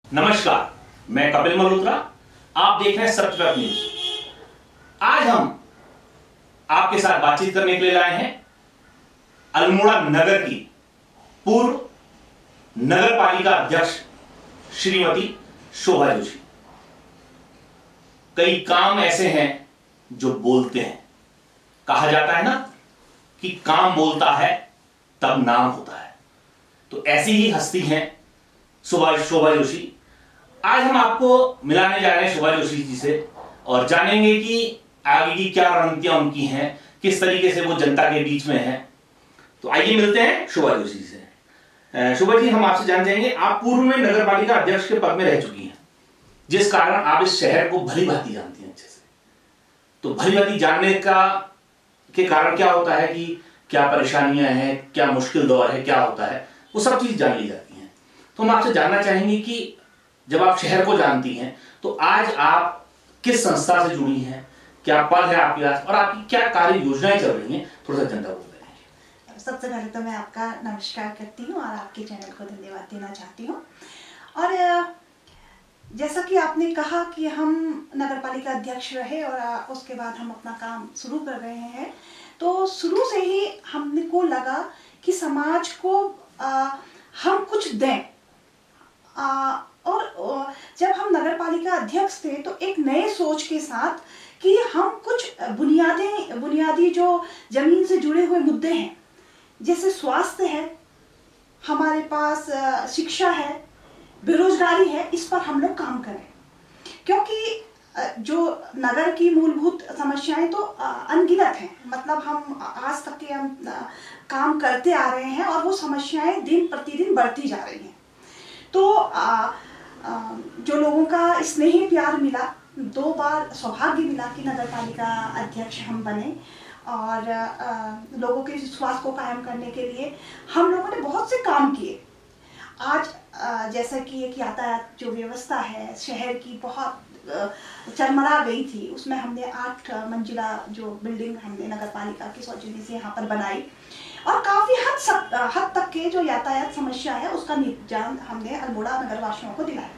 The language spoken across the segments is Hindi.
नमस्कार, मैं कपिल मल्होत्रा। आप देख रहे हैं सत्य वेब न्यूज। आज हम आपके साथ बातचीत करने के लिए लाए हैं अल्मोड़ा नगर की पूर्व नगर पालिका अध्यक्ष श्रीमती शोभा जोशी। कई काम ऐसे हैं जो बोलते हैं। कहा जाता है ना कि काम बोलता है तब नाम होता है। तो ऐसी ही हस्ती हैं शोभा जोशी। आज हम आपको मिलाने जा रहे हैं शोभा जोशी जी से और जानेंगे कि आगे की क्या रणनीतियां उनकी हैं, किस तरीके से वो जनता के बीच में हैं। तो आइए मिलते हैं शोभा जोशी जी से। शोभा जी, हम आपसे जान जाएंगे, आप पूर्व में नगर पालिका अध्यक्ष के पद में रह चुकी हैं, जिस कारण आप इस शहर को भली भांति जानती हैं अच्छे से। तो भली भांति जानने के कारण क्या होता है कि क्या परेशानियां हैं, क्या मुश्किल दौर है, क्या होता है, वो सब चीज जान ली जाती हैं। तो हम आपसे जानना चाहेंगे कि जब आप शहर को जानती हैं तो आज आप किस संस्था से जुड़ी हैं, क्या पद है आपके पास और आपकी क्या कार्य योजनाएं चल रही हैं, थोड़ा सा जनता को बताएंगे। सबसे पहले तो मैं आपका नमस्कार करती हूँ और आपके चैनल को धन्यवाद देना चाहती हूँ। और जैसा कि आपने कहा कि हम नगर पालिका अध्यक्ष रहे और उसके बाद हम अपना काम शुरू कर रहे हैं, तो शुरू से ही हमको लगा कि समाज को हम कुछ दें। और जब हम नगर पालिका अध्यक्ष थे तो एक नए सोच के साथ कि हम कुछ बुनियादी जो जमीन से जुड़े हुए मुद्दे हैं, जैसे स्वास्थ्य है, हमारे पास शिक्षा है, बेरोजगारी है, इस पर हम लोग काम करें। क्योंकि जो नगर की मूलभूत समस्याएं तो अनगिनत हैं, मतलब हम आज तक के हम काम करते आ रहे हैं और वो समस्याएं दिन प्रतिदिन बढ़ती जा रही हैं। तो जो लोगों का स्नेह प्यार मिला, 2 बार सौभाग्य मिला कि नगर पालिका अध्यक्ष हम बने और लोगों के विश्वास को कायम करने के लिए हम लोगों ने बहुत से काम किए। आज जैसा कि एक यातायात जो व्यवस्था है शहर की बहुत चरमरा गई थी, उसमें हमने 8 मंजिला जो बिल्डिंग हमने नगर पालिका की सौजन्य से यहाँ पर बनाई और काफी हद तक के जो यातायात समस्या है उसका निदान हमने अल्मोड़ा नगर वासियों को दिलाया।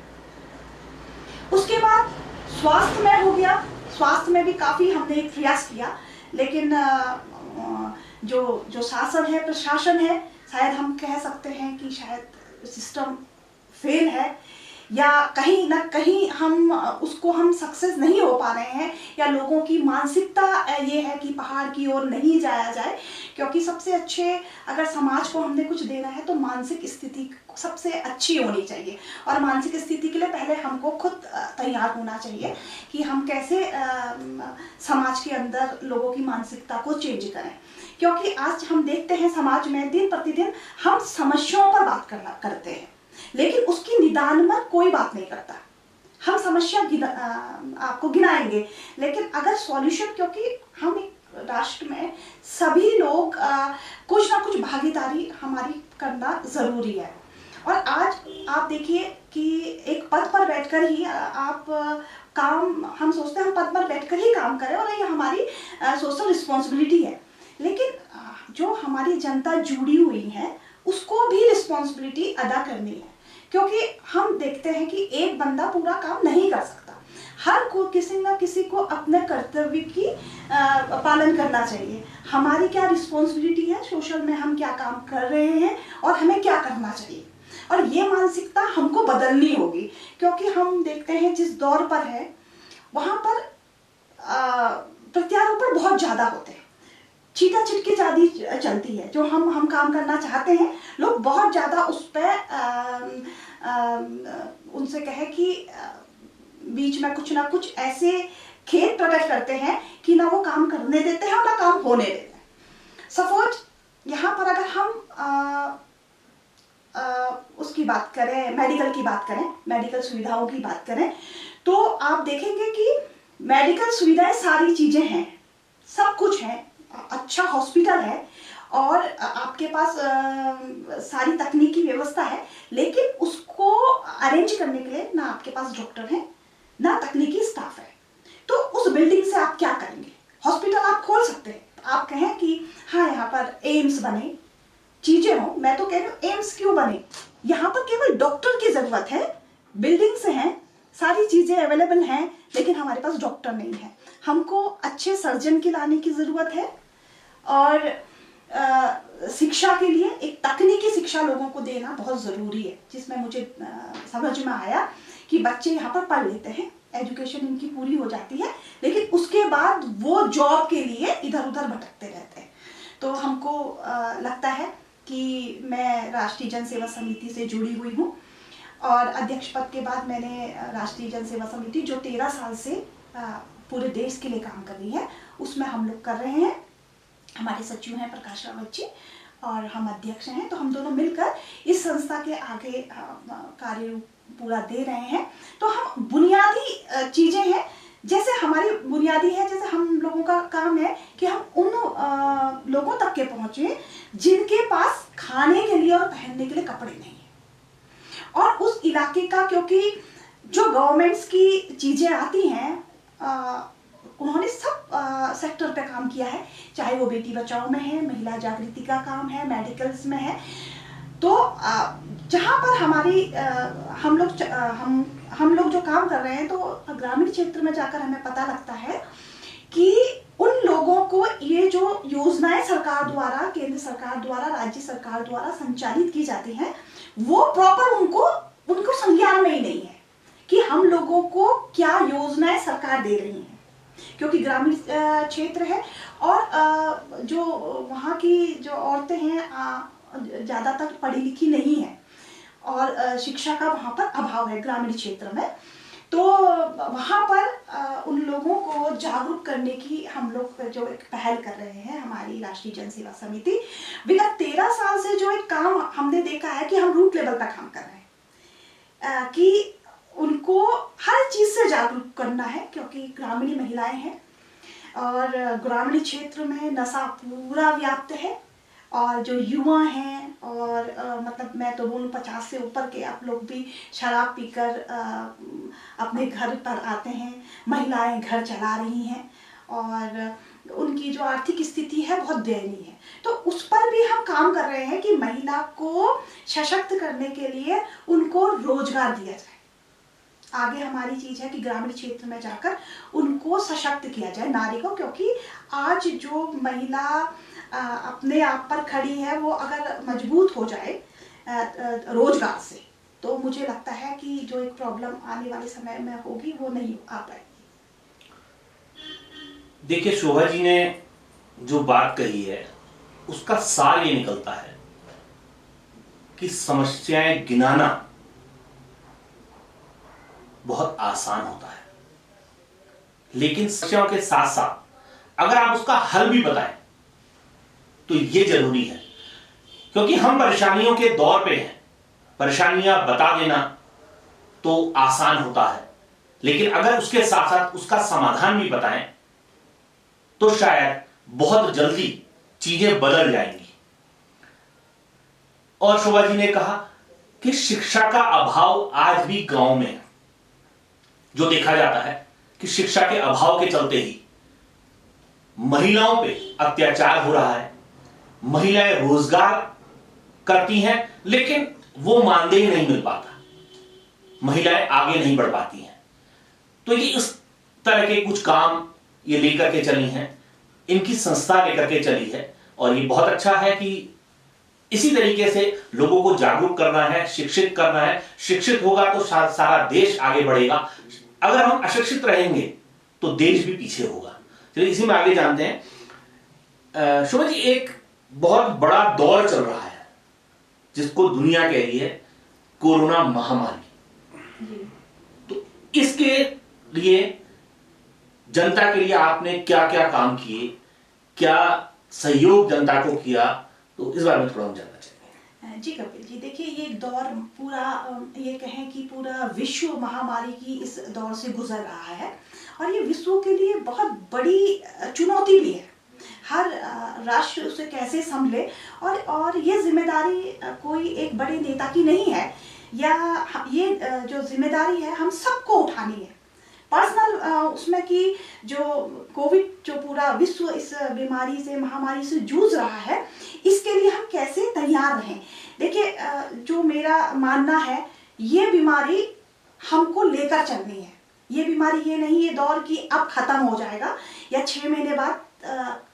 उसके बाद स्वास्थ्य में हो गया, स्वास्थ्य में भी काफी हमने एक प्रयास किया, लेकिन जो शासन है, प्रशासन है, शायद हम कह सकते हैं कि शायद सिस्टम फेल है या कहीं ना कहीं हम सक्सेस नहीं हो पा रहे हैं, या लोगों की मानसिकता ये है कि पहाड़ की ओर नहीं जाया जाए। क्योंकि सबसे अच्छे अगर समाज को हमने कुछ देना है तो मानसिक स्थिति सबसे अच्छी होनी चाहिए और मानसिक स्थिति के लिए पहले हमको खुद तैयार होना चाहिए कि हम कैसे समाज के अंदर लोगों की मानसिकता को चेंज करें। क्योंकि आज हम देखते हैं समाज में दिन प्रतिदिन हम समस्याओं पर बात करते हैं, लेकिन उसकी निदान में कोई बात नहीं करता। हम समस्या आपको गिनाएंगे, लेकिन अगर सॉल्यूशन, क्योंकि हम एक राष्ट्र में सभी लोग कुछ ना कुछ भागीदारी हमारी करना जरूरी है। और आज आप देखिए कि एक पद पर बैठकर ही आप काम, हम सोचते हैं हम पद पर बैठकर ही काम करें और ये हमारी सोशल रिस्पॉन्सिबिलिटी है, लेकिन जो हमारी जनता जुड़ी हुई है उसको भी रिस्पॉन्सिबिलिटी अदा करनी है। क्योंकि हम देखते हैं कि एक बंदा पूरा काम नहीं कर सकता, हर को किसी न किसी को अपने कर्तव्य की पालन करना चाहिए। हमारी क्या रिस्पॉन्सिबिलिटी है, सोशल में हम क्या काम कर रहे हैं और हमें क्या करना चाहिए, और ये मानसिकता हमको बदलनी होगी। क्योंकि हम देखते हैं जिस दौर पर है वहाँ पर प्रत्यारोपण बहुत ज़्यादा होते हैं, चीटा चिटकी ज़्यादा चलती है। जो हम काम करना चाहते हैं लोग बहुत ज़्यादा उस पर उनसे कहे कि बीच में कुछ ना कुछ ऐसे खेद प्रकट करते हैं कि ना वो काम करने देते हैं और ना काम होने देते हैं। सपोज यहाँ पर अगर हम उसकी बात करें, मेडिकल की बात करें, मेडिकल सुविधाओं की बात करें, तो आप देखेंगे कि मेडिकल सुविधाएं सारी चीज़ें हैं, सब कुछ है, अच्छा हॉस्पिटल है और आपके पास सारी तकनीकी व्यवस्था है, लेकिन उसको अरेंज करने के लिए ना आपके पास डॉक्टर है ना तकनीकी स्टाफ है। तो उस बिल्डिंग से आप क्या करेंगे? हॉस्पिटल आप खोल सकते हैं, आप कहें कि हाँ यहाँ पर एम्स बने, चीजें हों। मैं तो कह रही हूँ एम्स क्यों बने, यहाँ पर केवल डॉक्टर की जरूरत है। बिल्डिंग्स हैं, सारी चीजें अवेलेबल हैं, लेकिन हमारे पास डॉक्टर नहीं है। हमको अच्छे सर्जन की लाने की जरूरत है, और शिक्षा के लिए एक तकनीकी शिक्षा लोगों को देना बहुत ज़रूरी है, जिसमें मुझे समझ में आया कि बच्चे यहाँ पर पढ़ लेते हैं, एजुकेशन इनकी पूरी हो जाती है, लेकिन उसके बाद वो जॉब के लिए इधर उधर भटकते रहते हैं। तो हमको लगता है कि मैं राष्ट्रीय जन सेवा समिति से जुड़ी हुई हूँ, और अध्यक्ष पद के बाद मैंने राष्ट्रीय जन सेवा समिति जो 13 साल से पूरे देश के लिए काम कर रही है, उसमें हम लोग कर रहे हैं। हमारे सचिव हैं प्रकाश रावत जी, और हम अध्यक्ष हैं, तो हम दोनों मिलकर इस संस्था के आगे कार्य पूरा दे रहे हैं। तो हम बुनियादी चीज़ें हैं, जैसे हमारी बुनियादी है, जैसे हम लोगों का काम है कि हम उन लोगों तक के पहुँचे जिनके पास खाने के लिए और पहनने के लिए कपड़े नहीं है, और उस इलाके का, क्योंकि जो गवर्नमेंट्स की चीज़ें आती हैं उन्होंने सब सेक्टर पे काम किया है, चाहे वो बेटी बचाओ में है, महिला जागृति का काम है, मेडिकल्स में है। तो जहाँ पर हमारी हम लोग जो काम कर रहे हैं, तो ग्रामीण क्षेत्र में जाकर हमें पता लगता है कि उन लोगों को ये जो योजनाएं सरकार द्वारा, केंद्र सरकार द्वारा, राज्य सरकार द्वारा संचालित की जाती हैं, वो प्रॉपर उनको संज्ञान में ही नहीं है कि हम लोगों को क्या योजनाएं सरकार दे रही हैं, क्योंकि ग्रामीण क्षेत्र है, और जो वहाँ की जो औरतें हैं ज़्यादातर पढ़ी लिखी नहीं है, और शिक्षा का वहाँ पर अभाव है ग्रामीण क्षेत्र में। तो वहाँ पर उन लोगों को जागरूक करने की हम लोग जो एक पहल कर रहे हैं, हमारी राष्ट्रीय जन सेवा समिति विगत 13 साल से जो एक काम हमने देखा है कि हम रूट लेवल पर काम कर रहे हैं, कि उनको हर चीज़ से जागरूक करना है, क्योंकि ग्रामीण महिलाएं हैं और ग्रामीण क्षेत्र में नशा पूरा व्याप्त है, और जो युवा हैं, और मतलब मैं तो बोलूँ 50 से ऊपर के आप लोग भी शराब पीकर अपने घर पर आते हैं। महिलाएं घर चला रही हैं, और उनकी जो आर्थिक स्थिति है बहुत दयनीय है। तो उस पर भी हम काम कर रहे हैं कि महिला को सशक्त करने के लिए उनको रोजगार दिया जाए। आगे हमारी चीज़ है कि ग्रामीण क्षेत्र में जाकर उनको सशक्त किया जाए, नारी को, क्योंकि आज जो महिला अपने आप पर खड़ी है, वो अगर मजबूत हो जाए रोजगार से, तो मुझे लगता है कि जो एक प्रॉब्लम आने वाले समय में होगी वो नहीं आ पाएगी। देखिए, शोभा जी ने जो बात कही है उसका सार ये निकलता है कि समस्याएं गिनाना बहुत आसान होता है, लेकिन समस्याओं के साथ साथ अगर आप उसका हल भी बताएं तो ये जरूरी है, क्योंकि हम परेशानियों के दौर पे हैं। परेशानियां बता देना तो आसान होता है, लेकिन अगर उसके साथ साथ उसका समाधान भी बताएं तो शायद बहुत जल्दी चीजें बदल जाएंगी। और शोभा जी ने कहा कि शिक्षा का अभाव आज भी गांव में है। जो देखा जाता है कि शिक्षा के अभाव के चलते ही महिलाओं पे अत्याचार हो रहा है, महिलाएं रोजगार करती हैं लेकिन वो मानदेय नहीं मिल पाता, महिलाएं आगे नहीं बढ़ पाती हैं। तो ये इस तरह के कुछ काम ये लेकर के चली हैं, इनकी संस्था लेकर के चली है, और ये बहुत अच्छा है कि इसी तरीके से लोगों को जागरूक करना है, शिक्षित करना है। शिक्षित होगा तो सारा देश आगे बढ़ेगा। अगर हम अशिक्षित रहेंगे तो देश भी पीछे होगा। चलिए इसी में आगे जानते हैं। शोभा जी, एक बहुत बड़ा दौर चल रहा है जिसको दुनिया कह रही है कोरोना महामारी। तो इसके लिए जनता के लिए आपने क्या क्या काम किए, क्या सहयोग जनता को किया, तो इस बारे में थोड़ा हम जानना चाहेंगे। जी कपिल जी, देखिए ये दौर पूरा, ये कहें कि पूरा विश्व महामारी की इस दौर से गुजर रहा है, और ये विश्व के लिए बहुत बड़ी चुनौती भी है। हर राष्ट्र उसे कैसे संभले, और ये जिम्मेदारी कोई एक बड़े नेता की नहीं है, या ये जो जिम्मेदारी है हम सबको उठानी है पर्सनल उसमें, कि जो कोविड जो पूरा विश्व इस बीमारी से, महामारी से जूझ रहा है, इसके लिए हम कैसे तैयार बीमार रहें। देखिए जो मेरा मानना है, ये बीमारी हमको लेकर चलनी है। ये बीमारी ये नहीं, ये दौर की अब खत्म हो जाएगा या 6 महीने बाद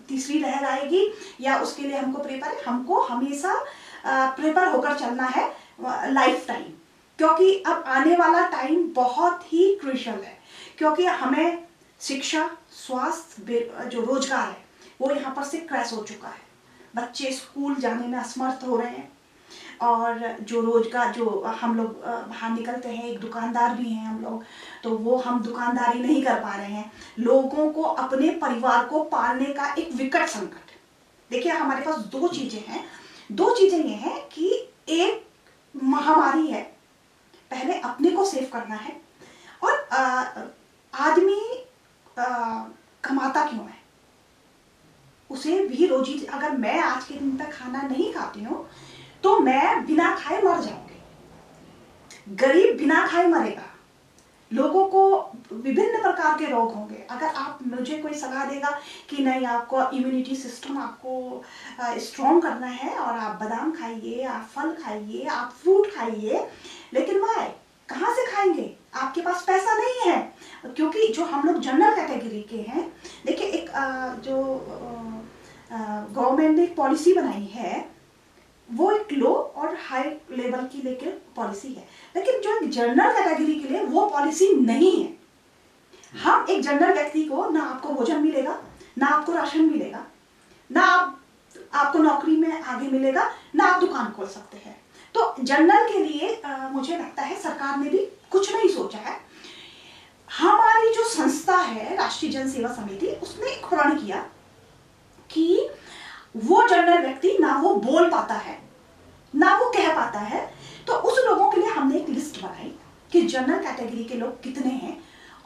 तीसरी लहर आएगी या उसके लिए हमको प्रिपेयर, हमको हमेशा प्रिपेयर होकर चलना है लाइफ टाइम, क्योंकि अब आने वाला टाइम बहुत ही क्रूशियल है। क्योंकि हमें शिक्षा, स्वास्थ्य, जो रोजगार है वो यहाँ पर से क्रैश हो चुका है। बच्चे स्कूल जाने में असमर्थ हो रहे हैं और जो रोजगार, जो हम लोग बाहर निकलते हैं, एक दुकानदार भी हैं हम लोग, तो वो हम दुकानदारी नहीं कर पा रहे हैं। लोगों को अपने परिवार को पालने का एक विकट संकट। देखिए हमारे पास दो चीजें हैं। दो चीजें ये हैं कि एक महामारी है, पहले अपने को सेव करना है, और आदमी कमाता क्यों है, उसे भी रोजी। अगर मैं आज के दिन तक खाना नहीं खाती हूँ तो मैं बिना खाए मर जाऊंगी। गरीब बिना खाए मरेगा। लोगों को विभिन्न प्रकार के रोग होंगे। अगर आप मुझे कोई सलाह देगा कि नहीं, आपको इम्यूनिटी सिस्टम आपको स्ट्रॉन्ग करना है और आप बादाम खाइए, आप फल खाइए, आप फ्रूट खाइए, लेकिन वाह, कहाँ से खाएंगे? आपके पास पैसा नहीं है। क्योंकि जो हम लोग जनरल कैटेगरी के हैं, देखिए एक जो गवर्नमेंट ने एक पॉलिसी बनाई है, वो एक लो और हाई लेवल की लेकर पॉलिसी है, लेकिन जो एक जनरल कैटेगरी के लिए वो पॉलिसी नहीं है। हम एक जनरल व्यक्ति को, ना आपको भोजन मिलेगा, ना आपको राशन मिलेगा, ना आपको नौकरी में आगे मिलेगा, ना आप दुकान खोल सकते हैं। तो जनरल के लिए मुझे लगता है सरकार ने भी कुछ नहीं सोचा है। हमारी जो संस्था है राष्ट्रीय जन सेवा समिति, उसने एक प्रण किया कि वो जनरल व्यक्ति ना वो बोल पाता है, ना वो कह पाता है, तो उस लोगों के लिए हमने एक लिस्ट बनाई कि जनरल कैटेगरी के लोग कितने हैं,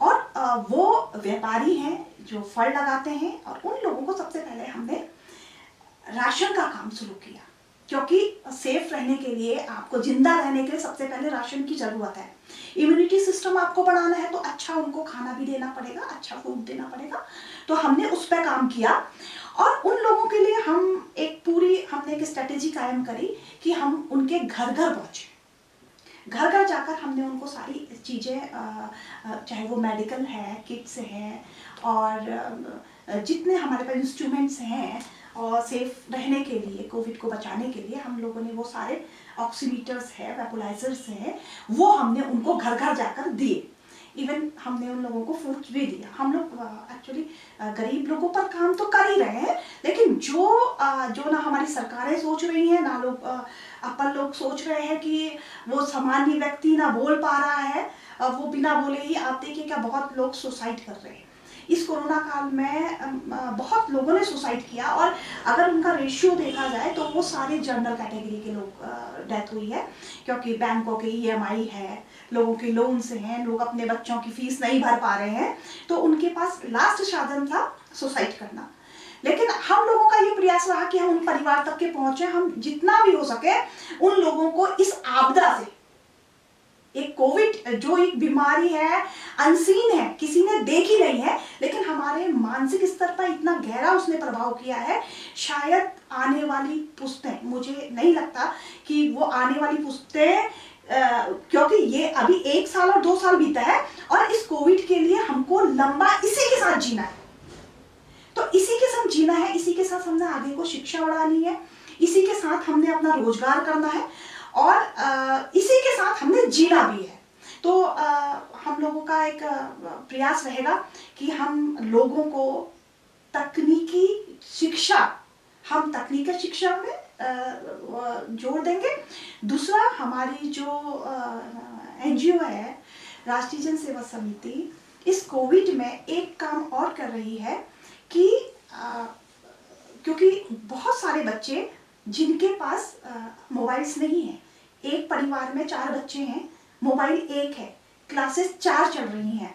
और वो व्यापारी हैं जो फल लगाते हैं, और उन लोगों को सबसे पहले हमने राशन का काम शुरू किया। क्योंकि सेफ रहने के लिए, आपको जिंदा रहने के लिए सबसे पहले राशन की जरूरत है। इम्यूनिटी सिस्टम आपको बढ़ाना है तो अच्छा उनको खाना भी देना पड़ेगा, अच्छा फूड देना पड़ेगा। तो हमने उस पर काम किया, और उन लोगों के लिए हमने एक स्ट्रेटेजी कायम करी कि हम उनके घर घर पहुंचे। घर घर जाकर हमने उनको सारी चीज़ें, चाहे वो मेडिकल है, किट्स हैं, और जितने हमारे पास इंस्ट्रूमेंट्स हैं, और सेफ रहने के लिए, कोविड को बचाने के लिए हम लोगों ने वो सारे ऑक्सीमीटर्स है, वेपोलाइजर्स हैं, वो हमने उनको घर घर जाकर दिए। इवन हमने उन लोगों को फ्रूट्स भी दिया। हम लोग एक्चुअली गरीब लोगों पर काम तो कर ही रहे हैं, लेकिन जो ना हमारी सरकारें सोच रही हैं, ना अपन लोग सोच रहे हैं कि वो सामान्य व्यक्ति ना बोल पा रहा है, वो बिना बोले ही, आप देखिए क्या बहुत लोग सुसाइड कर रहे हैं। इस कोरोना काल में बहुत लोगों ने सुसाइड किया, और अगर उनका रेशियो देखा जाए तो वो सारे जनरल कैटेगरी के लोग डेथ हुई है। क्योंकि बैंकों के EMI है, लोगों के लोन्स हैं, लोग अपने बच्चों की फीस नहीं भर पा रहे हैं, तो उनके पास लास्ट साधन था सुसाइड करना। लेकिन हम लोगों का ये प्रयास रहा कि हम उन परिवार तक के पहुंचे, हम जितना भी हो सके उन लोगों को इस आपदा से, एक कोविड जो एक बीमारी है, अनसीन है, किसी ने देखी नहीं है, लेकिन हमारे मानसिक स्तर पर इतना गहरा उसने प्रभाव किया है। शायद आने वाली पुश्तें, मुझे नहीं लगता कि वो आने वाली पुश्तें, क्योंकि ये अभी 1 साल और 2 साल बीता है, और इस कोविड के लिए हमको लंबा इसी के साथ जीना है। तो इसी के साथ जीना है, इसी के साथ हमने आगे को शिक्षा बढ़ानी है, इसी के साथ हमने अपना रोजगार करना है, और इसी के साथ हमने जीना भी है। तो हम लोगों का एक प्रयास रहेगा कि हम लोगों को तकनीकी शिक्षा, हम तकनीकी शिक्षा में जोड़ देंगे। दूसरा, हमारी जो NGO है राष्ट्रीय जन सेवा समिति, इस कोविड में एक काम और कर रही है कि क्योंकि बहुत सारे बच्चे जिनके पास मोबाइल्स नहीं है, एक परिवार में 4 बच्चे हैं, मोबाइल एक है, क्लासेस 4 चल रही हैं,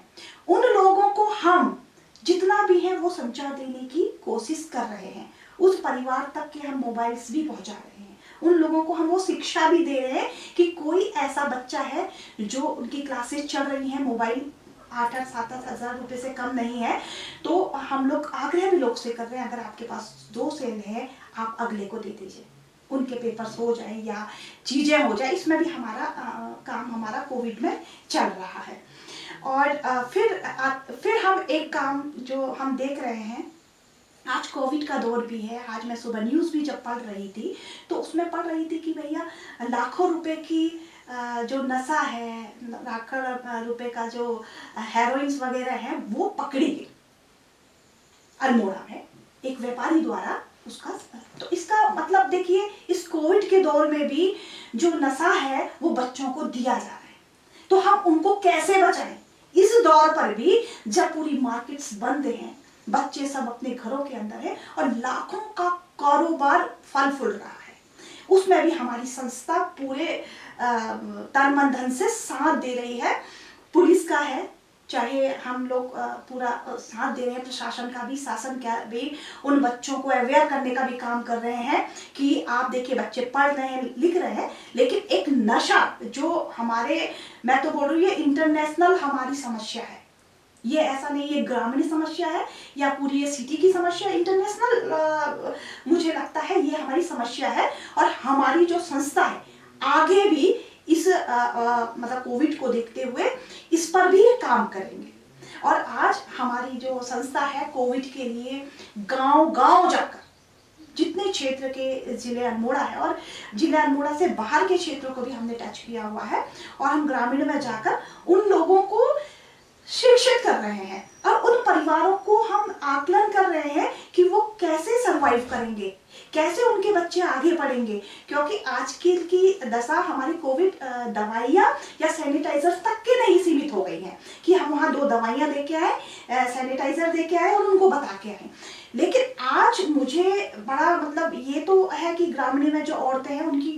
उन लोगों को हम जितना भी है वो संचार देने की कोशिश कर रहे हैं। उस परिवार तक के हम मोबाइल्स भी पहुंचा रहे हैं, उन लोगों को हम वो शिक्षा भी दे रहे हैं कि कोई ऐसा बच्चा है जो उनकी क्लासेस चल रही हैं, मोबाइल 8-8, 7-7 हज़ार रुपये से कम नहीं है, तो हम लोग आग्रह भी लोग से कर रहे हैं, अगर आपके पास 2 सेल है आप अगले को दे दीजिए। उनके पेपर्स हो जाए या चीज़ें हो जाए, इसमें भी हमारा काम हमारा कोविड में चल रहा है। और फिर हम एक काम जो हम देख रहे हैं, आज कोविड का दौर भी है। आज मैं सुबह न्यूज़ भी जब पढ़ रही थी तो उसमें पढ़ रही थी कि भैया लाखों रुपए की जो नशा है, लाखों रुपए का जो हेरोइन्स वगैरह है वो पकड़ी गई अल्मोड़ा में एक व्यापारी द्वारा उसका। तो इसका मतलब देखिए, इस कोविड के दौर में भी जो नशा है वो बच्चों को दिया जा रहा है, तो हम उनको कैसे बचाएं इस दौर पर भी, जब पूरी मार्केट्स बंद हैं, बच्चे सब अपने घरों के अंदर हैं और लाखों का कारोबार फल फूल रहा है। उसमें भी हमारी संस्था पूरे तन मन धन से साथ दे रही है। पुलिस का है, चाहे हम लोग पूरा साथ दे रहे हैं, प्रशासन का भी, शासन का भी, उन बच्चों को अवेयर करने का भी काम कर रहे हैं कि आप देखिए बच्चे पढ़ रहे हैं, लिख रहे हैं, लेकिन एक नशा जो हमारे, मैं तो बोल रही हूँ, ये इंटरनेशनल हमारी समस्या है। ये ऐसा नहीं ये ग्रामीण समस्या है या पूरी ये सिटी की समस्या, इंटरनेशनल मुझे लगता है ये हमारी समस्या है। और हमारी जो संस्था है आगे भी इस मतलब कोविड को देखते हुए इस पर भी ये काम करेंगे। और आज हमारी जो संस्था है कोविड के लिए गांव-गांव जाकर, जितने क्षेत्र के जिले अल्मोड़ा है और जिले अल्मोड़ा से बाहर के क्षेत्रों को भी हमने टच किया हुआ है, और हम ग्रामीण में जाकर उन लोगों को शिक्षित कर रहे हैं और उन परिवारों को हम आकलन कर रहे हैं कि वो कैसे सरवाइव करेंगे, कैसे उनके बच्चे आगे बढ़ेंगे। क्योंकि आज की दशा हमारी कोविड दवाइयाँ या सैनिटाइजर तक के नहीं सीमित हो गई हैं कि हम वहाँ 2 दवाइयाँ लेके आए, सैनिटाइजर लेके आए और उनको बता के आए। लेकिन आज मुझे बड़ा मतलब ये तो है कि ग्रामीण में जो औरतें हैं उनकी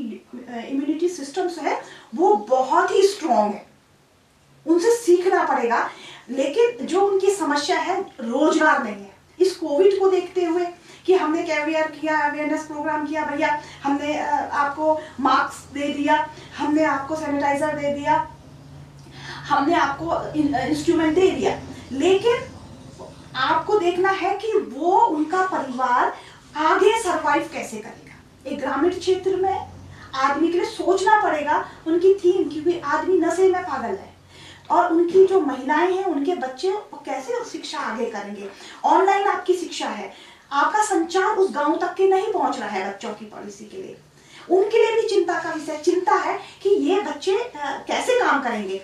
इम्यूनिटी सिस्टम्स है वो बहुत ही स्ट्रॉन्ग है, उनसे सीखना पड़ेगा। लेकिन जो उनकी समस्या है रोजगार नहीं है। इस कोविड को देखते हुए कि हमने अवेयरनेस प्रोग्राम किया, भैया हमने आपको मास्क दे दिया, हमने आपको सैनिटाइजर दे दिया, हमने आपको इंस्ट्रूमेंट दे दिया, लेकिन आपको देखना है कि वो उनका परिवार आगे सरवाइव कैसे करेगा। एक ग्रामीण क्षेत्र में आदमी के लिए सोचना पड़ेगा उनकी थीम, क्योंकि आदमी नशे में पागल है और उनकी जो महिलाएं हैं उनके बच्चे कैसे शिक्षा आगे करेंगे। ऑनलाइन आपकी शिक्षा है, आपका संचार उस गांव तक के नहीं पहुंच रहा है बच्चों की पॉलिसी के लिए, उनके लिए भी चिंता का विषय, चिंता है कि ये बच्चे कैसे काम करेंगे।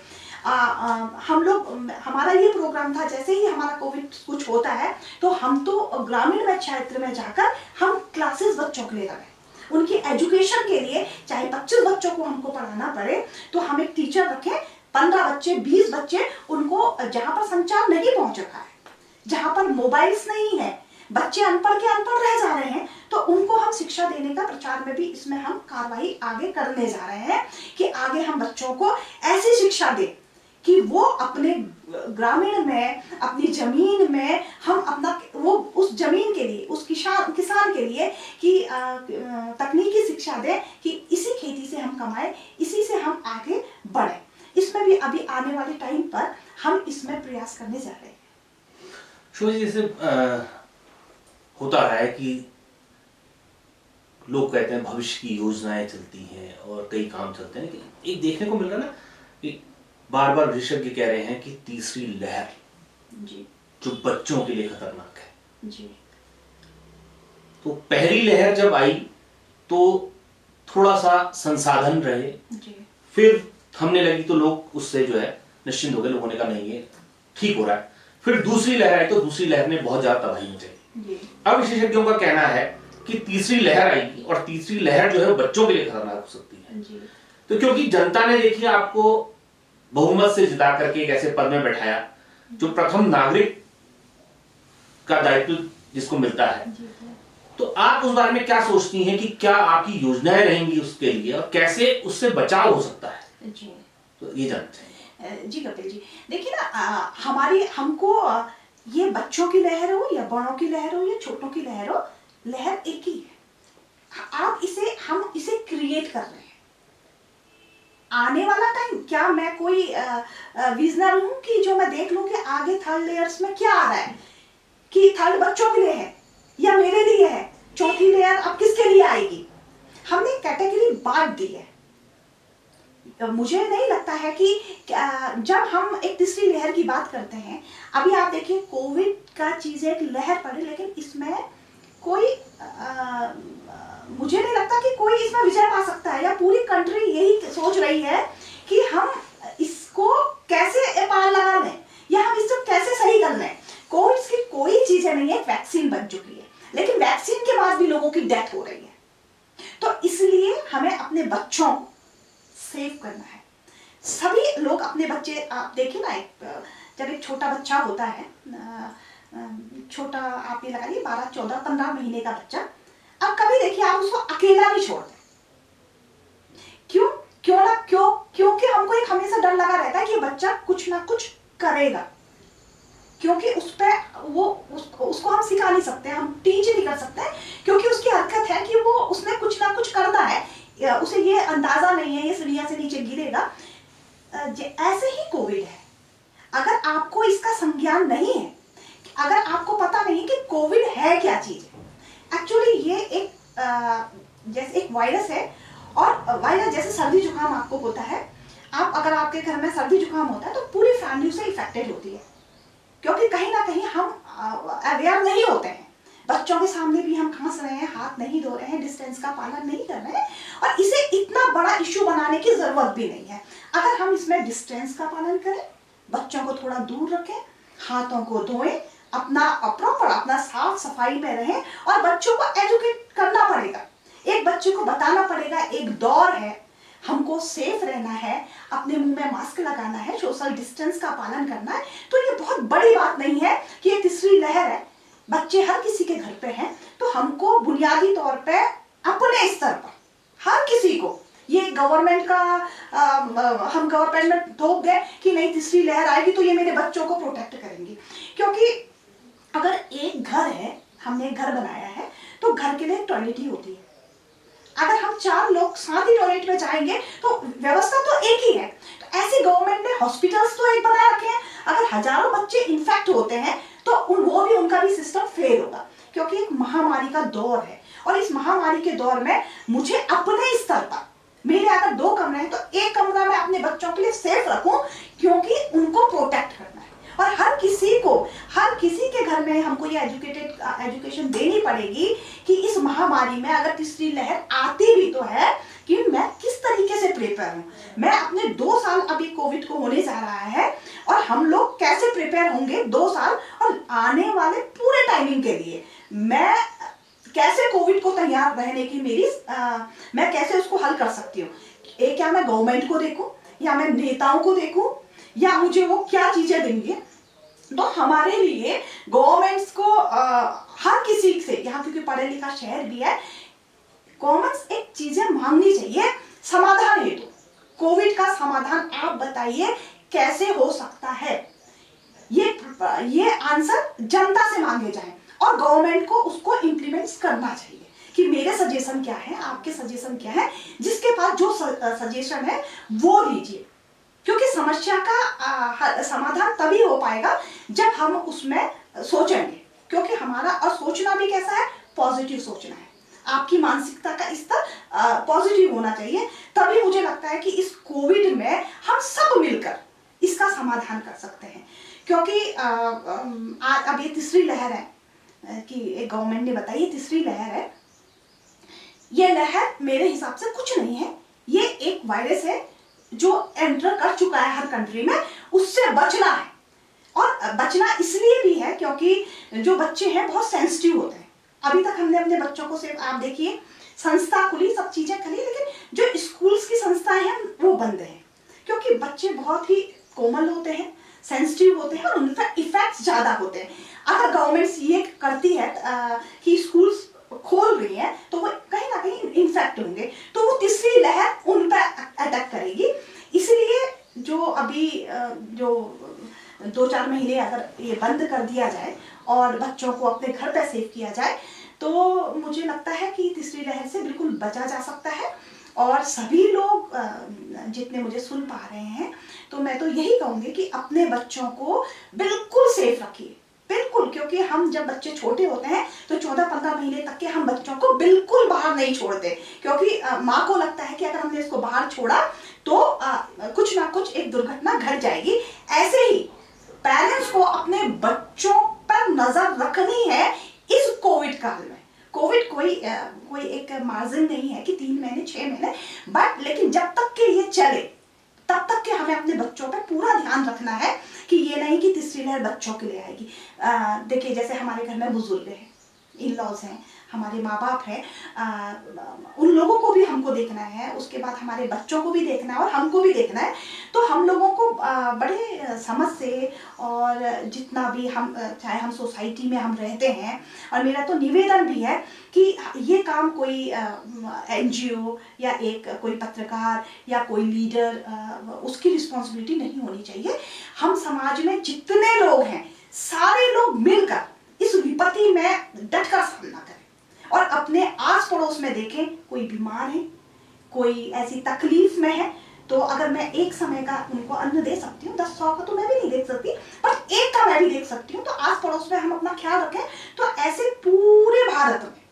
हम लोग, हमारा ये प्रोग्राम था, जैसे ही हमारा कोविड कुछ होता है तो हम तो ग्रामीण में क्षेत्र में जाकर हम क्लासेस बच्चों के लिए लगाए, उनकी एजुकेशन के लिए, चाहे 25 बच्चों को हमको पढ़ाना पड़े तो हम एक टीचर रखें, 15 बच्चे 20 बच्चे, उनको जहां पर संचार नहीं पहुंच रहा है, जहां पर मोबाइल्स नहीं है, बच्चे अनपढ़ के अनपढ़ रह जा रहे हैं, तो उनको हम शिक्षा देने का प्रचार में भी इसमें हम कार्रवाई आगे करने जा रहे हैं कि आगे हम बच्चों को ऐसी शिक्षा दें कि वो अपने ग्रामीण में, अपनी जमीन में हम अपना, वो उस जमीन के लिए, उस किसान के लिए कि तकनीकी शिक्षा दें कि इसी खेती से हम कमाएं, इसी से हम आगे बढ़ें। इसमें भी अभी आने वाले टाइम पर हम इसमें प्रयास करने जा रहे हैं। शोभा जी, जैसे होता है कि लोग कहते हैं भविष्य की योजनाएं चलती हैं और कई काम चलते हैं, लेकिन एक देखने को मिल रहा है ना कि बार बार विशेषज्ञ कह रहे हैं कि तीसरी लहर जी, जो बच्चों के लिए खतरनाक है जी। तो पहली लहर जब आई तो थोड़ा सा संसाधन रहे जी, फिर थमने लगी तो लोग उससे जो है निश्चिंत हो गए, लोगों ने कहा नहीं है ठीक हो रहा है। फिर दूसरी लहर आई तो दूसरी लहर ने बहुत ज्यादा तबाही मचाई। अब विशेषज्ञों का कहना है कि तीसरी लहर आएगी और तीसरी लहर जो है बच्चों के लिए खतरनाक हो सकती है जी। तो क्योंकि जनता ने देखिए आपको बहुमत से जिता करके एक ऐसे पद में बैठाया जो प्रथम नागरिक का दायित्व जिसको मिलता है, तो आप उस बारे में क्या सोचती हैं कि क्या आपकी योजनाएं रहेंगी उसके लिए और कैसे उससे बचाव हो सकता है? जी, तो ये जानते हैं। जी कपिल जी, देखिए ना, हमको ये बच्चों की लहर हो या बड़ों की लहर हो या छोटों की लहर हो, लहर एक ही है। हम इसे क्रिएट कर रहे हैं। आने वाला टाइम, क्या मैं कोई विजनर हूं कि जो मैं देख लूं कि आगे थर्ड लेयर्स में क्या आ रहा है, कि थर्ड बच्चों के लिए है या मेरे लिए है, चौथी लेयर अब किसके लिए आएगी। हमने बांट दी है। मुझे नहीं लगता है कि जब हम एक तीसरी लहर की बात करते हैं, अभी आप देखिए कोविड का चीज एक लहर पड़ी, लेकिन इसमें कोई मुझे नहीं लगता कि कोई इसमें विजय पा सकता है, या पूरी कंट्री यही सोच रही है कि हम इसको कैसे पार लगा लें या हम इसको कैसे सही कर लें। कोविड की कोई चीजें नहीं है, वैक्सीन बन चुकी है, लेकिन वैक्सीन के बाद भी लोगों की डेथ हो रही है। तो इसलिए हमें अपने बच्चों को सेव करना है। सभी लोग अपने बच्चे, आप देखिए ना, जब एक छोटा बच्चा होता है, छोटा आप ये लगाइए 12, 14, 15 महीने का बच्चा, अब कभी देखिए आप उसको अकेला नहीं छोड़ते। क्योंकि हमको एक हमेशा डर लगा रहता है कि बच्चा कुछ ना कुछ करेगा, क्योंकि उसको हम सिखा नहीं सकते, हम टीच नहीं कर सकते, क्योंकि उसकी हरकत है कि वो उसने कुछ ना कुछ करना है, उसे ये अंदाजा नहीं है ये सीढ़ियां से नीचे गिरेगा। ऐसे ही कोविड है। अगर आपको इसका संज्ञान नहीं है, अगर आपको पता नहीं कि कोविड है क्या चीज है, एक्चुअली ये एक जैसे एक वायरस है, और वायरस जैसे सर्दी जुकाम आपको होता है, अगर आपके घर में सर्दी जुकाम होता है तो पूरी फैमिली से इफेक्टेड होती है, क्योंकि कहीं ना कहीं हम अवेयर नहीं होते हैं। बच्चों के सामने भी हम खांस रहे हैं, हाथ नहीं धो रहे हैं, डिस्टेंस का पालन नहीं कर रहे हैं, और इसे इतना बड़ा इश्यू बनाने की जरूरत भी नहीं है। अगर हम इसमें डिस्टेंस का पालन करें, बच्चों को थोड़ा दूर रखें, हाथों को धोएं, अपना साफ सफाई में रहें, और बच्चों को एजुकेट करना पड़ेगा। एक बच्चे को बताना पड़ेगा एक दौर है, हमको सेफ रहना है, अपने मुंह में मास्क लगाना है, सोशल डिस्टेंस का पालन करना है। तो ये बहुत बड़ी बात नहीं है कि ये तीसरी लहर है, बच्चे हर किसी के घर पे हैं, तो हमको बुनियादी तौर पे अपने स्तर पर हर किसी को, ये गवर्नमेंट का हम गवर्नमेंट में थोप दें कि नहीं तीसरी लहर आएगी तो ये मेरे बच्चों को प्रोटेक्ट करेंगी, क्योंकि अगर एक घर है, हमने एक घर बनाया है, तो घर के लिए टॉयलेट ही होती है। अगर हम 4 लोग साथ ही टॉयलेट में जाएंगे तो व्यवस्था तो एक ही है। तो ऐसे गवर्नमेंट ने हॉस्पिटल्स तो एक बना रखे हैं, अगर हजारों बच्चे इन्फेक्ट होते हैं तो उनका भी सिस्टम फेल होगा, क्योंकि एक महामारी का दौर है, और इस महामारी के दौर में मुझे अपने स्तर पर, मेरे अगर 2 कमरे हैं तो एक कमरा मैं अपने बच्चों के लिए सेफ रखूं, क्योंकि उनको प्रोटेक्ट करना है। और हर किसी के घर में हमको ये एजुकेशन देनी पड़ेगी कि इस महामारी में अगर तीसरी लहर आती भी तो है कि मैं किस तरीके से प्रिपेयर हूं। मैं अपने 2 साल अभी कोविड को होने जा रहा है, और हम लोग कैसे प्रिपेयर होंगे 2 साल और आने वाले पूरे टाइमिंग के लिए, मैं कैसे कोविड को तैयार रहने की मैं कैसे उसको हल कर सकती हूँ। क्या मैं गवर्नमेंट को देखूं, या मैं नेताओं को देखूं, या मुझे वो क्या चीजें देंगे। तो हमारे लिए गवर्नमेंट्स को हर किसी से, यहाँ क्योंकि पढ़े लिखा शहर भी है, गवर्नमेंट्स एक चीजें मांगनी चाहिए समाधान हेतु। कोविड का समाधान आप बताइए कैसे हो सकता है, ये आंसर जनता से मांगे जाए, और गवर्नमेंट को उसको इम्प्लीमेंट करना चाहिए कि मेरे सजेशन क्या है, आपके सजेशन क्या है, जिसके पास जो सजेशन है वो दीजिए, क्योंकि समस्या का समाधान तभी हो पाएगा जब हम उसमें सोचेंगे, क्योंकि हमारा और सोचना भी कैसा है, पॉजिटिव सोचना है। आपकी मानसिकता का स्तर पॉजिटिव होना चाहिए, तभी मुझे लगता है कि इस कोविड में हम सब मिलकर इसका समाधान कर सकते हैं। क्योंकि अब ये तीसरी लहर है कि एक गवर्नमेंट ने बताई ये तीसरी लहर है। ये लहर मेरे हिसाब से कुछ नहीं है, ये एक वायरस है जो एंटर कर चुका है हर कंट्री में, उससे बचना है। और बचना इसलिए भी है क्योंकि जो बच्चे हैं बहुत सेंसिटिव होते हैं। अभी तक हमने अपने बच्चों को सिर्फ, आप देखिए संस्था खुली, सब चीजें खुली, लेकिन जो स्कूल्स की संस्थाएं हैं वो बंद हैं, क्योंकि बच्चे बहुत ही कोमल होते हैं, सेंसिटिव होते हैं, और उन पर इफेक्ट्स ज्यादा होते हैं। अगर गवर्नमेंट ये करती है कि स्कूल्स खोल रही है तो वो कहीं ना कहीं इन्फेक्ट होंगे, तो वो तीसरी लहर उन पर अटैक करेगी। इसलिए जो अभी जो 2-4 महीने अगर ये बंद कर दिया जाए और बच्चों को अपने घर पे सेव किया जाए, तो मुझे लगता है कि तीसरी लहर से बिल्कुल बचा जा सकता है। और सभी लोग जितने मुझे सुन पा रहे हैं, तो मैं तो यही कहूँगी कि अपने बच्चों को बिल्कुल सेफ रखिए, बिल्कुल, क्योंकि हम जब बच्चे छोटे होते हैं तो 14-15 महीने तक के हम बच्चों को बिल्कुल बाहर नहीं छोड़ते, क्योंकि माँ को लगता है कि अगर हमने इसको बाहर छोड़ा तो कुछ ना कुछ एक दुर्घटना घट जाएगी। ऐसे ही पेरेंट्स को अपने बच्चों पर नजर रखनी है इस कोविड काल में। कोविड कोई एक मार्जिन नहीं है कि 3 महीने 6 महीने, बट लेकिन जब तक के ये चले तब तक के हमें अपने बच्चों पे पूरा ध्यान रखना है कि ये नहीं कि तीसरी लहर बच्चों के लिए आएगी। देखिए, जैसे हमारे घर में बुजुर्ग हैं, इन लॉज हैं, हमारे माँ बाप हैं, उन लोगों को भी हमको देखना है, उसके बाद हमारे बच्चों को भी देखना है और हमको भी देखना है। तो हम लोगों को बड़े समझ से, और जितना भी हम, चाहे हम सोसाइटी में हम रहते हैं, और मेरा तो निवेदन भी है कि ये काम कोई NGO या कोई पत्रकार या कोई लीडर, उसकी रिस्पॉन्सिबिलिटी नहीं होनी चाहिए। हम समाज में जितने लोग हैं, सारे लोग मिलकर इस विपत्ति में डटकर सामना करें, और अपने आस पड़ोस में देखें कोई बीमार है, कोई ऐसी तकलीफ में है, तो अगर मैं एक समय का उनको अन्न दे सकती हूँ, 10-100 का तो मैं भी नहीं देख सकती, पर एक का मैं भी देख सकती हूँ, तो आस पड़ोस में हम अपना ख्याल रखें। तो ऐसे पूरे भारत में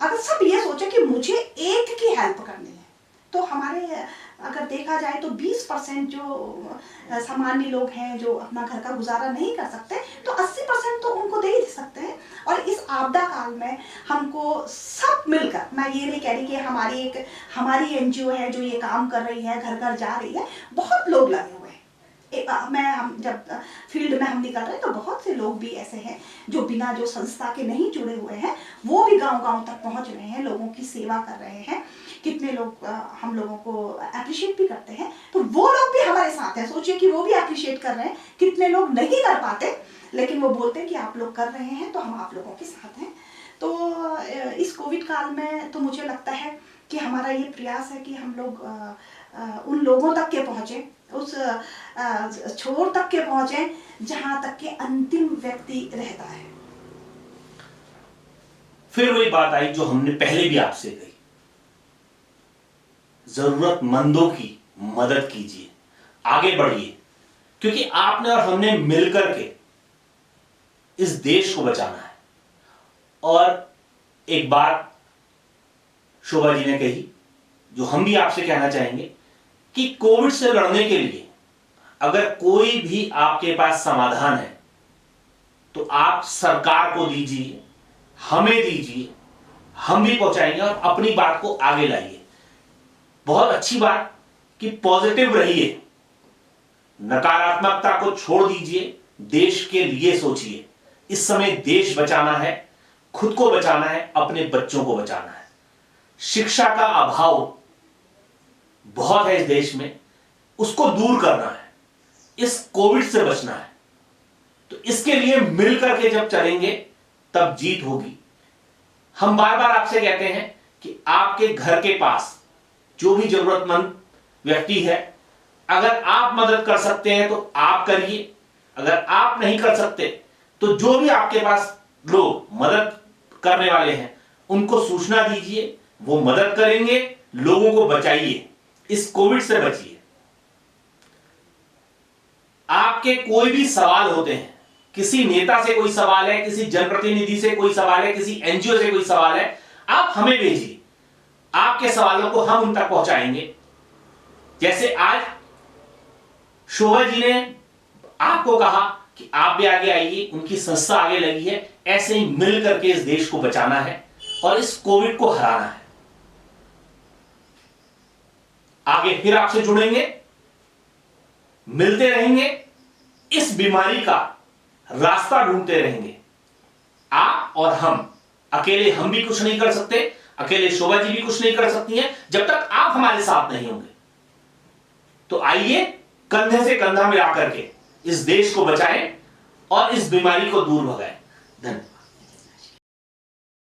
अगर सब ये सोचे कि मुझे एक की हेल्प करनी है, तो हमारे अगर देखा जाए तो 20% जो सामान्य लोग हैं जो अपना घर का गुजारा नहीं कर सकते, तो 80% तो उनको दे ही सकते हैं। और इस आपदा काल में हमको सब मिलकर, मैं ये नहीं कह रही कि हमारी NGO है जो ये काम कर रही है, घर घर जा रही है, बहुत लोग लगे हुए हैं। हम जब फील्ड में हम निकल रहे हैं तो बहुत से लोग भी ऐसे हैं जो बिना जो संस्था के नहीं जुड़े हुए हैं, वो भी गांव-गांव तक पहुंच रहे हैं, लोगों की सेवा कर रहे हैं। कितने लोग हम लोगों को अप्रिशिएट भी करते हैं, तो वो लोग भी हमारे साथ हैं। सोचिए कि वो भी अप्रिशिएट कर रहे हैं। कितने लोग नहीं कर पाते, लेकिन वो बोलते हैं कि आप लोग कर रहे हैं तो हम आप लोगों के साथ हैं। तो इस कोविड काल में तो मुझे लगता है कि हमारा ये प्रयास है कि हम लोग उन लोगों तक के पहुँचे, उस छोर तक के पहुँचे जहाँ तक के अंतिम व्यक्ति रहता है। फिर वही बात आई जो हमने पहले भी आपसे कही, जरूरतमंदों की मदद कीजिए, आगे बढ़िए, क्योंकि आपने और हमने मिलकर के इस देश को बचाना है। और एक बात शोभा जी ने कही जो हम भी आपसे कहना चाहेंगे कि कोविड से लड़ने के लिए अगर कोई भी आपके पास समाधान है तो आप सरकार को दीजिए, हमें दीजिए, हम भी पहुंचाएंगे और अपनी बात को आगे लाइए। बहुत अच्छी बात कि पॉजिटिव रहिए, नकारात्मकता को छोड़ दीजिए, देश के लिए सोचिए। इस समय देश बचाना है, खुद को बचाना है, अपने बच्चों को बचाना है। शिक्षा का अभाव बहुत है इस देश में, उसको दूर करना है, इस कोविड से बचना है। तो इसके लिए मिलकर के जब चलेंगे तब जीत होगी। हम बार बार आपसे कहते हैं कि आपके घर के पास जो भी जरूरतमंद व्यक्ति है, अगर आप मदद कर सकते हैं तो आप करिए, अगर आप नहीं कर सकते तो जो भी आपके पास लोग मदद करने वाले हैं उनको सूचना दीजिए, वो मदद करेंगे, लोगों को बचाइए, इस कोविड से बचिए। आपके कोई भी सवाल होते हैं, किसी नेता से कोई सवाल है, किसी जनप्रतिनिधि से कोई सवाल है, किसी NGO से कोई सवाल है, आप हमें भेजिए, आपके सवालों को हम उन तक पहुंचाएंगे। जैसे आज शोभा जी ने आपको कहा कि आप भी आगे आइए, उनकी संस्था आगे लगी है, ऐसे ही मिल करके इस देश को बचाना है और इस कोविड को हराना है। आगे फिर आपसे जुड़ेंगे, मिलते रहेंगे, इस बीमारी का रास्ता ढूंढते रहेंगे। आप और हम अकेले, हम भी कुछ नहीं कर सकते, अकेले शोभा जी भी कुछ नहीं कर सकती हैं जब तक आप हमारे साथ नहीं होंगे। तो आइए कंधे से कंधा मिला करके इस देश को बचाएं और इस बीमारी को दूर भगाएं। धन्यवाद।